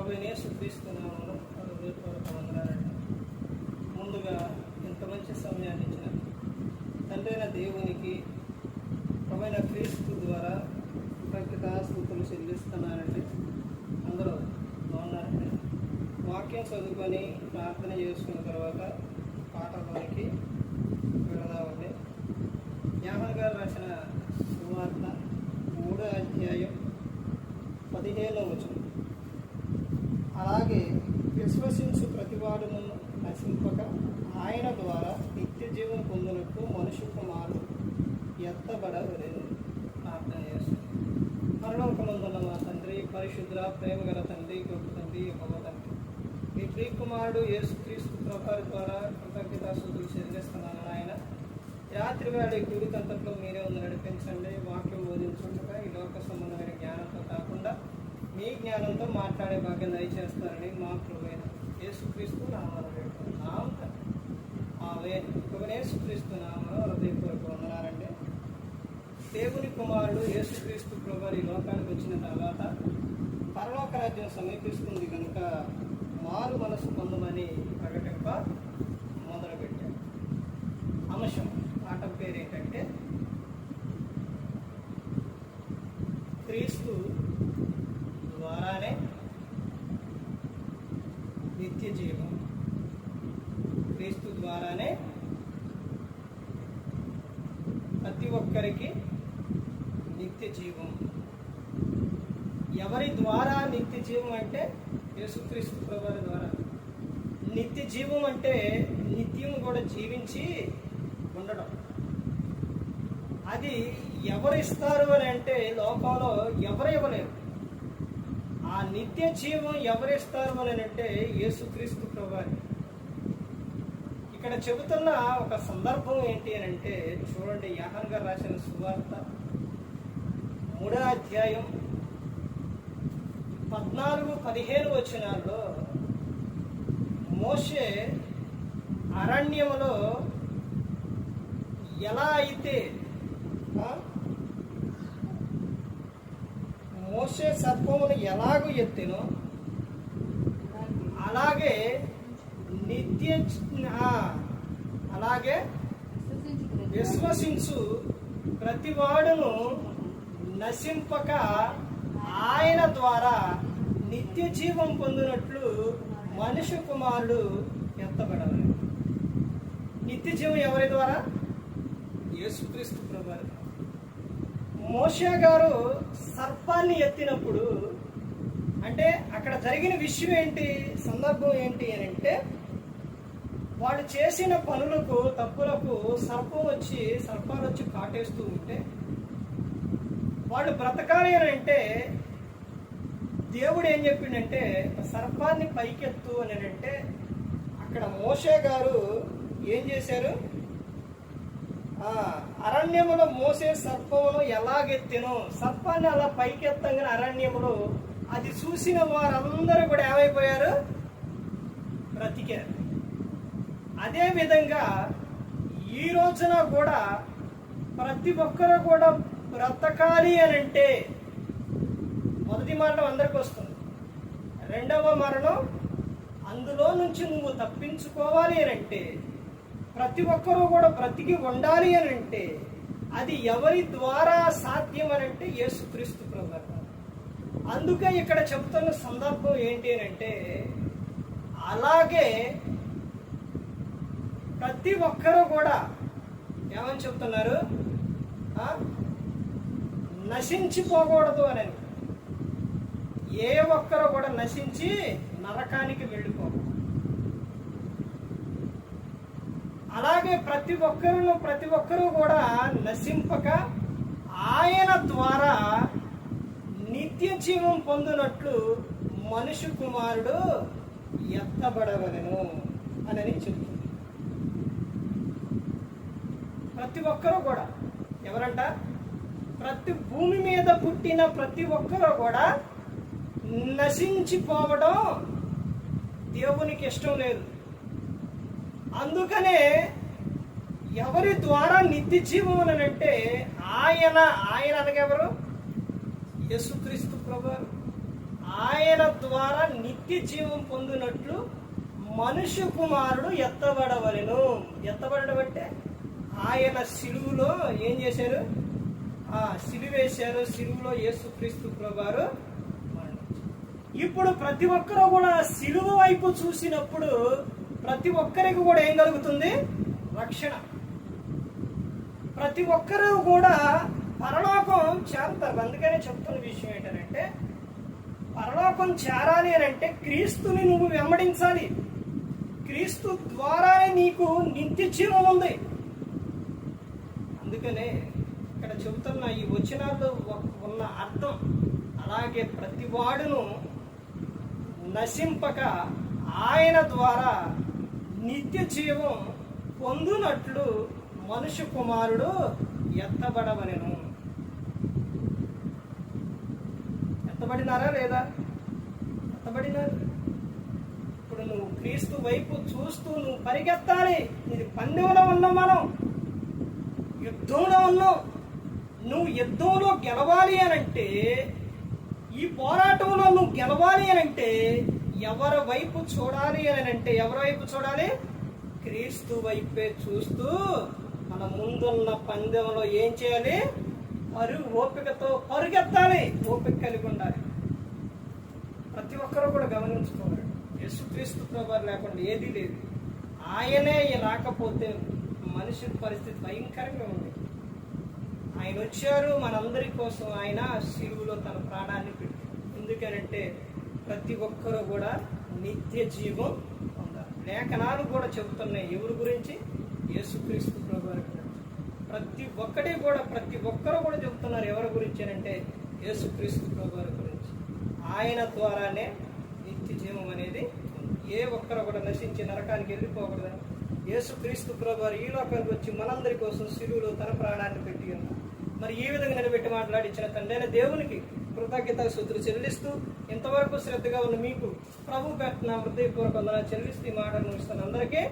ప్రభువైన యేసుక్రీస్తు నామములో హృదయపూర్వక వందనాలండి. ముందుగా ఇంత మంచి సమయాన్ని ఇచ్చిన తండ్రైన దేవునికి ప్రభువైన క్రీస్తు ద్వారా కృతజ్ఞతాస్తుతులు చెల్లిస్తున్నానండి. అందరూ బాగున్నారండి. వాక్యం చదువుకొని ప్రార్థన చేసుకున్న తర్వాత పాఠంలోనికి వెళదామండి. యోహాను గారు రాసిన సువార్త 3వ అధ్యాయం 15వ వచనం. అలాగే విశ్వసించు ప్రతివాడును నశింపక ఆయన ద్వారా నిత్య జీవం పొందినట్టు మనుష్య కుమారుడు ఎత్తబడవలెను. ప్రార్థన చేస్తుంది. పరలోకమందున్న మా తండ్రి, పరిశుద్ర ప్రేమ గల తండ్రి, గొప్ప తండ్రి, యెహోవా తండ్రి, మీ ప్రియ కుమారుడు యేసుక్రీస్తు ప్రభు ద్వారా కృతజ్ఞతాస్తుతులు చెల్లిస్తున్నాను. ఆయన రాత్రి వేళ ఈ గుడికంతట్లో మీరే ఉంది నడిపించండి. వాక్యం బోధించుండగా ఈ లోక సంబంధమైన జ్ఞానంతో కాకుండా మీ జ్ఞానంతో మాట్లాడే భాగ్యం దయచేస్తారని మా ప్రభువైన యేసుక్రీస్తు నామములో వేడుకుంటున్నాం. యేసుక్రీస్తు నామములో హృదయపూర్వక వందనాలండి. దేవుని కుమారుడు యేసుక్రీస్తు ప్రభు ఈ లోకానికి వచ్చిన తర్వాత పరలోక రాజ్యం సమీపిస్తుంది కనుక మారు మనసు పొందమని ప్రకటింప మొదలుపెట్టాడు. అంశం పాఠం పేరు ఏంటంటే క్రీస్తు ద్వారానే నిత్య జీవం. క్రీస్తు ద్వారానే ప్రతి ఒక్కరికి నిత్య జీవం. ఎవరి ద్వారా నిత్య జీవం అంటే యేసుక్రీస్తు ప్రభువారి ద్వారా. నిత్య జీవం అంటే నిత్యం కూడా జీవించి ఉండడం. అది ఎవరు ఇస్తారు అని అంటే లోకంలో ఎవరు ఇవ్వలేరు. ఆ నిత్య జీవం ఎవరిస్తారు అని అంటే యేసుక్రీస్తు ప్రభువారు. ఇక్కడ చెబుతున్న ఒక సందర్భం ఏంటి అని అంటే చూడండి, యోహాను గారు రాసిన సువార్త 3వ అధ్యాయం 14-15 వచనాల్లో మోషే అరణ్యములో ఎలా అయితే మోషే సర్పమును ఎలాగూ ఎత్తెనో అలాగే అలాగే విశ్వసించు ప్రతివాడును నశింపక ఆయన ద్వారా నిత్య జీవం పొందినట్లు మనుష్య కుమారుడు ఎత్తబడాలి. నిత్య జీవం ఎవరి ద్వారా? యేసుక్రీస్తు ప్రభువారు. మోషే గారు సర్పాన్ని ఎత్తినప్పుడు అంటే అక్కడ జరిగిన విషయం ఏంటి, సందర్భం ఏంటి అని అంటే వాళ్ళు చేసిన పనులకు తప్పులకు సర్పాలు వచ్చి కాటేస్తూ ఉంటే వాళ్ళు బ్రతకాలి అని అంటే దేవుడు ఏం చెప్పిండంటే సర్పాన్ని పైకెత్తు అని అంటే అక్కడ మోషే గారు ఏం చేశారు? అరణ్యములో మోసే సర్పమును ఎలాగెత్తెనో సర్పాన్ని అలా పైకెత్తంగానే అరణ్యములో అది చూసిన వారందరూ కూడా ఏమైపోయారు? బ్రతికారు. అదే విధంగా ఈ రోజున కూడా ప్రతి ఒక్కరు కూడా బ్రతకాలి అని అంటే మొదటి మరణం అందరికి వస్తుంది, రెండవ మరణం అందులో నుంచి నువ్వు తప్పించుకోవాలి అని అంటే ప్రతి ఒక్కరూ కూడా బ్రతికి ఉండాలి అని అంటే అది ఎవరి ద్వారా సాధ్యం అని అంటే యేసుక్రీస్తు ప్రభువారు. అందుకే ఇక్కడ చెప్తున్న సందర్భం ఏంటి అని అంటే అలాగే ప్రతి ఒక్కరూ కూడా ఏమని చెప్తున్నారు? నశించిపోకూడదు అని. ఏ ఒక్కరూ కూడా నశించి నరకానికి వెళ్ళిపోకూడదు. అలాగే ప్రతి ఒక్కరూ కూడా నశింపక ఆయన ద్వారా నిత్య జీవం పొందినట్లు మనుష్య కుమారుడు ఎత్తబడవలెను అని చెప్తుంది. ప్రతి ఒక్కరూ కూడా ఎవరంట? ప్రతి భూమి మీద పుట్టిన ప్రతి ఒక్కరూ కూడా నశించిపోవడం దేవునికి ఇష్టం లేదు. అందుకనే ఎవరి ద్వారా నిత్య జీవం అని అంటే ఆయన అనగెవరు? యేసుక్రీస్తు ప్రభువారు. ఆయన ద్వారా నిత్య జీవం పొందినట్లు మనుష్య కుమారుడు ఎత్తబడవలెను. ఎత్తబడడం అంటే ఆయన సిలువలో ఏం చేశారు? సిలువ వేశారు. సిలువలో యేసుక్రీస్తు ప్రభువారు మరణించారు. ఇప్పుడు ప్రతి ఒక్కరూ కూడా సిలువ వైపు చూసినప్పుడు ప్రతి ఒక్కరికి కూడా ఏం కలుగుతుంది? రక్షణ. ప్రతి ఒక్కరూ కూడా పరలోకం చేరతారు. అందుకనే చెప్తున్న విషయం ఏంటంటే, పరలోకం చేరాలి అని అంటే క్రీస్తుని నువ్వు వెంబడించాలి. క్రీస్తు ద్వారానే నీకు నిత్య జీవం ఉంది. అందుకనే ఇక్కడ చెబుతున్న ఈ వచనాల్లో ఉన్న అర్థం, అలాగే ప్రతి వాడును నశింపక ఆయన ద్వారా నిత్య జీవం పొందునట్లు మనుష్య కుమారుడు ఎత్తబడవలెను. ఎత్తబడినారా లేదా? ఎత్తబడినారు. ఇప్పుడు నువ్వు క్రీస్తు వైపు చూస్తూ నువ్వు పరిగెత్తాలి. ఇది పందెంలో ఉన్నాం, మనం యుద్ధంలో ఉన్నాం. నువ్వు యుద్ధంలో గెలవాలి అనంటే, ఈ పోరాటంలో నువ్వు గెలవాలి అనంటే ఎవరి వైపు చూడాలి అని అంటే, ఎవరి వైపు చూడాలి? క్రీస్తు వైపే చూస్తూ మన ముందున్న పందెంలో ఏం చేయాలి? ఓపికతో పరుగెత్తాలి. ఓపిక కలిగి ఉండాలి. ప్రతి ఒక్కరూ కూడా గమనించుకోవాలి. యేసుక్రీస్తు ప్రభువారు లేకుండా ఏదీ లేదు. ఆయనే రాకపోతే మనిషి పరిస్థితి భయంకరంగా ఉంది. ఆయన వచ్చారు మనందరి కోసం. ఆయన సిలువలో తన ప్రాణాన్ని పెట్టారు. ఎందుకనంటే ప్రతి ఒక్కరూ కూడా నిత్య జీవం పొందాలి. లేఖనాలు కూడా చెబుతున్నాయి ఎవరి గురించి? యేసుక్రీస్తు ప్రభువారి గురించి. ప్రతి ఒక్కరూ కూడా చెబుతున్నారు. ఎవరి గురించి అంటే యేసుక్రీస్తు ప్రభువారి గురించి. ఆయన ద్వారానే నిత్య జీవం అనేది ఏ ఒక్కరు కూడా నశించి నరకానికి వెళ్ళిపోకూడదని యేసుక్రీస్తు ప్రభువారు ఈ లోకానికి వచ్చి మనందరి కోసం సిలువలో తన ప్రాణాన్ని పెట్టి ఉన్నారు. మరి ఈ విధంగా నిలబెట్టి మాట్లాడించిన తండ్రైన దేవునికి కృతజ్ఞతాస్తుతులు చెల్లిస్తూ, ఇంతవరకు శ్రద్ధగా ఉన్న మీకు ప్రభు పెట్టిన హృదయపూర్వక వందనాలు చెల్లిస్తూ ఈ మాటను ముగిస్తాను. అందరికీ